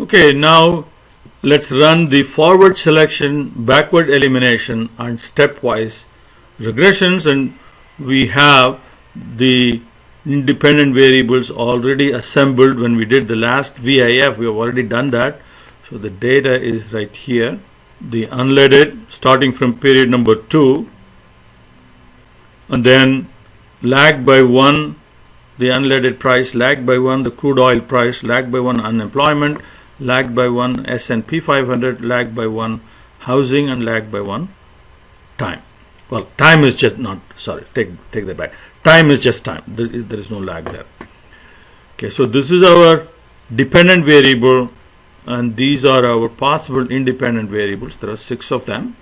Okay, now let's run the forward selection, backward elimination, and stepwise regressions, and we have the independent variables already assembled when we did the last VIF. We have already done that. So the data is right here. The unleaded starting from period number 2, and then lagged by 1 the unleaded price, lagged by 1 the crude oil price, lagged by 1 unemployment, lagged by 1 S&P 500, lagged by 1 housing, and lagged by 1 time. Well, time is just not, sorry, take that back. Time is just time. There is no lag there. Okay, so this is our dependent variable, and these are our possible independent variables. There are 6 of them.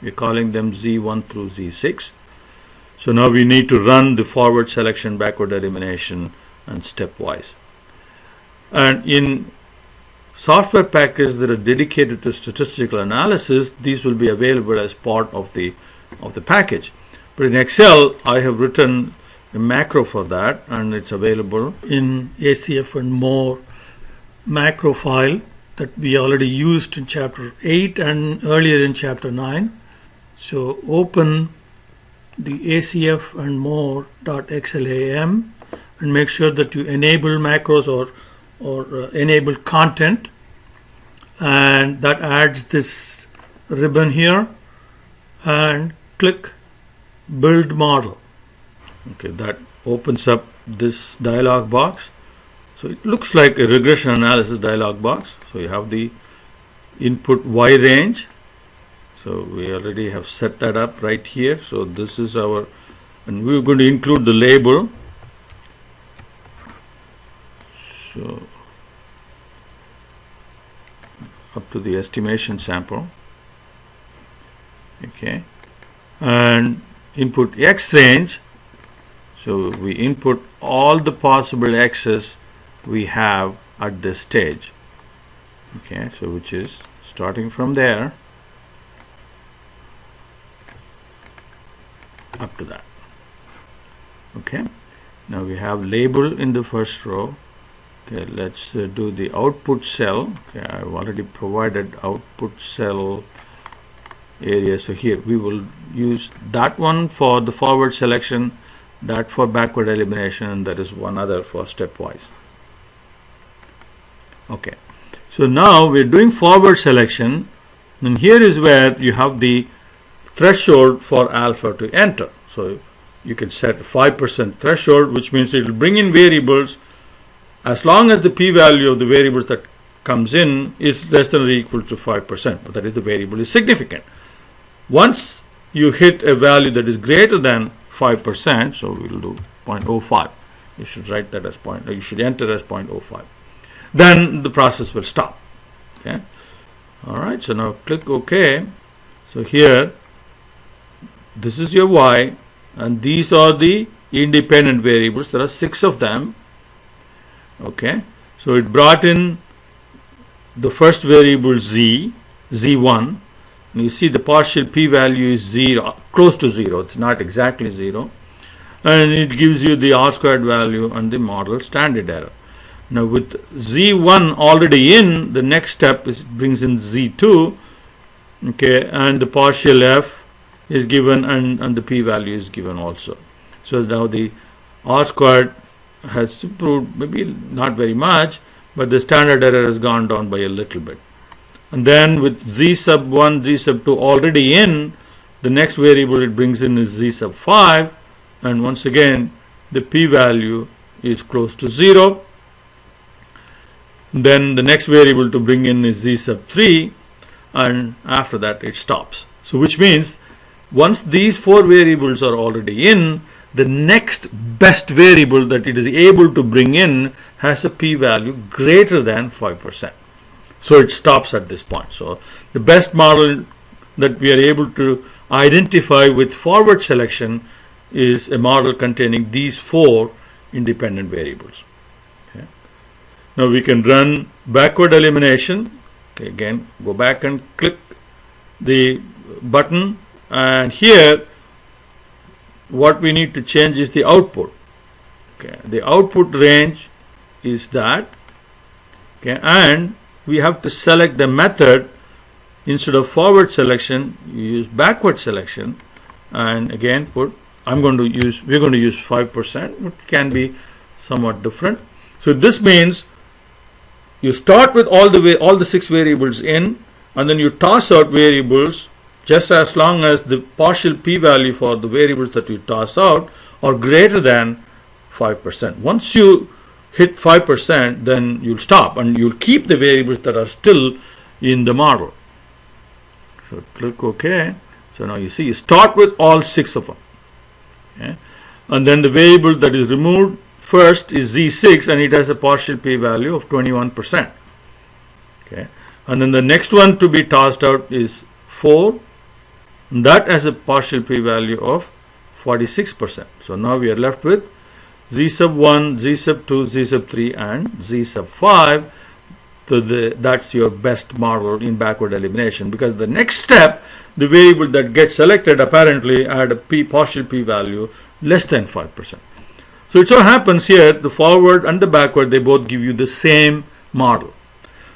We're calling them Z1 through Z6. So now we need to run the forward selection, backward elimination, and stepwise. And in software packages that are dedicated to statistical analysis, these will be available as part of the package. But in Excel, I have written a macro for that, and it's available in ACF and more macro file that we already used in chapter 8 and earlier in chapter 9. So open the ACF and more.xlam and make sure that you enable macros or enable content, and that adds this ribbon here, and click build model. Okay, that opens up this dialog box. So it looks like a regression analysis dialog box. So you have the input Y range. So we already have set that up right here. So this is our, and we're going to include the label. So up to the estimation sample. Okay, and input X range. So we input all the possible X's we have at this stage. Okay, so which is starting from there up to that. Okay, now we have label in the first row. Okay, let's do the output cell. Okay, I've already provided output cell area. So here we will use that one for the forward selection, that for backward elimination, and there is one other for stepwise. Okay, so now we're doing forward selection, and here is where you have the threshold for alpha to enter. So you can set 5% threshold, which means it will bring in variables as long as the p-value of the variables that comes in is less than or equal to 5%, but that is, the variable is significant. Once you hit a value that is greater than 5%, so we will do 0.05. You should write that as you should enter as 0.05. Then the process will stop. Okay. All right. So now click OK. So here, this is your Y, and these are the independent variables. There are 6 of them. Okay. So it brought in the first variable Z1. And you see the partial p-value is 0, close to 0. It's not exactly 0. And it gives you the R-squared value and the model standard error. Now with Z1 already in, the next step is brings in Z2. Okay, and the partial f is given, and the p-value is given also. So now the R-squared has improved, maybe not very much, but the standard error has gone down by a little bit. And then with Z sub 1, Z sub 2 already in, the next variable it brings in is Z sub 5, and once again the p-value is close to 0. Then the next variable to bring in is Z sub 3, and after that it stops. So which means once these 4 variables are already in, the next best variable that it is able to bring in has a p-value greater than 5%. So it stops at this point. So the best model that we are able to identify with forward selection is a model containing these 4 independent variables. Okay. Now we can run backward elimination. Okay, again, go back and click the button, and here what we need to change is the output. Okay, the output range is that. Okay, and we have to select the method. Instead of forward selection, you use backward selection, and again we're going to use 5%, which can be somewhat different. So this means you start with all the 6 variables in, and then you toss out variables just as long as the partial p-value for the variables that you toss out are greater than 5%. Once you hit 5%, then you'll stop and you'll keep the variables that are still in the model. So click OK. So now you see you start with all 6 of them. Okay? And then the variable that is removed first is Z6, and it has a partial p-value of 21%. Okay? And then the next one to be tossed out is 4. And that has a partial p-value of 46%. So now we are left with Z sub 1, Z sub 2, Z sub 3, and Z sub 5. So that's your best model in backward elimination, because the next step, the variable that gets selected apparently had a partial p-value less than 5%. So it so happens here, the forward and the backward, they both give you the same model.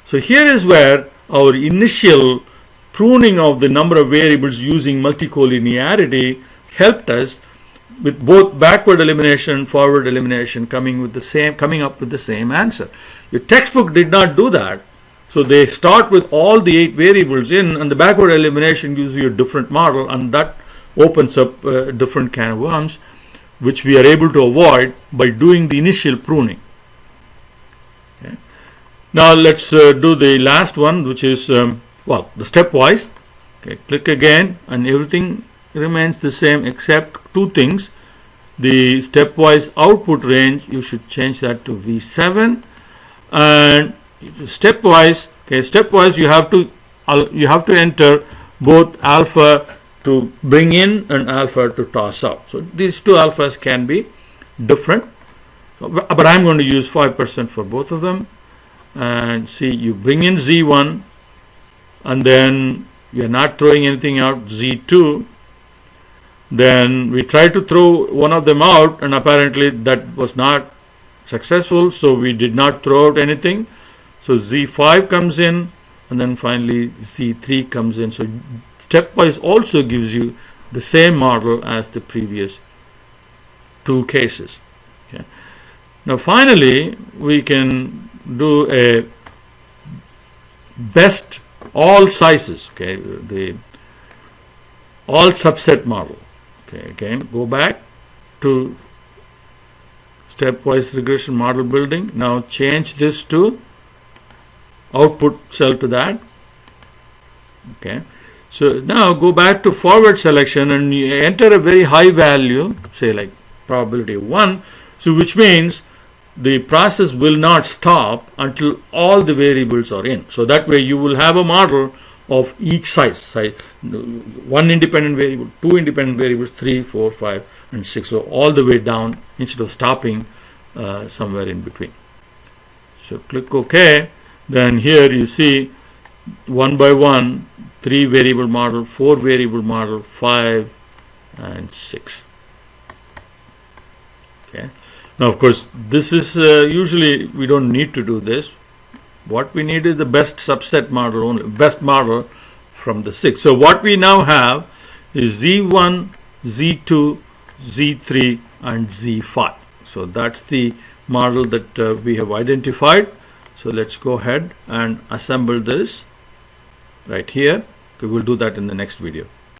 So here is where our initial pruning of the number of variables using multicollinearity helped us with both backward elimination and forward elimination coming up with the same answer. Your textbook did not do that. So they start with all the 8 variables in, and the backward elimination gives you a different model, and that opens up a different can of worms, which we are able to avoid by doing the initial pruning. Okay. Now let's do the last one, which is the stepwise. Okay, click again, and everything remains the same except 2 things. The stepwise output range, you should change that to V7, and stepwise you have to enter both alpha to bring in and alpha to toss out. So these 2 alphas can be different, but I'm going to use 5% for both of them. And see, you bring in Z1, and then you're not throwing anything out, Z2. Then we try to throw one of them out, and apparently that was not successful, so we did not throw out anything. So Z5 comes in, and then finally Z3 comes in. So stepwise also gives you the same model as the previous 2 cases. Okay. Now finally we can do a best all sizes, okay, the all subset model. Okay, again go back to stepwise regression model building. Now change this to output cell to that. Okay, so now go back to forward selection, and you enter a very high value, say like probability 1, so which means the process will not stop until all the variables are in. So that way you will have a model of each size, 1 independent variable, 2 independent variables, 3, 4, 5, and 6, so all the way down instead of stopping somewhere in between. So click OK. Then here you see 1 by 1, 3 variable model, 4 variable model, 5, and 6. Okay. Now of course this is usually we don't need to do this. What we need is the best subset model only, best model from the 6. So what we now have is Z1, Z2, Z3, and Z5. So that's the model that we have identified. So let's go ahead and assemble this right here. We will do that in the next video.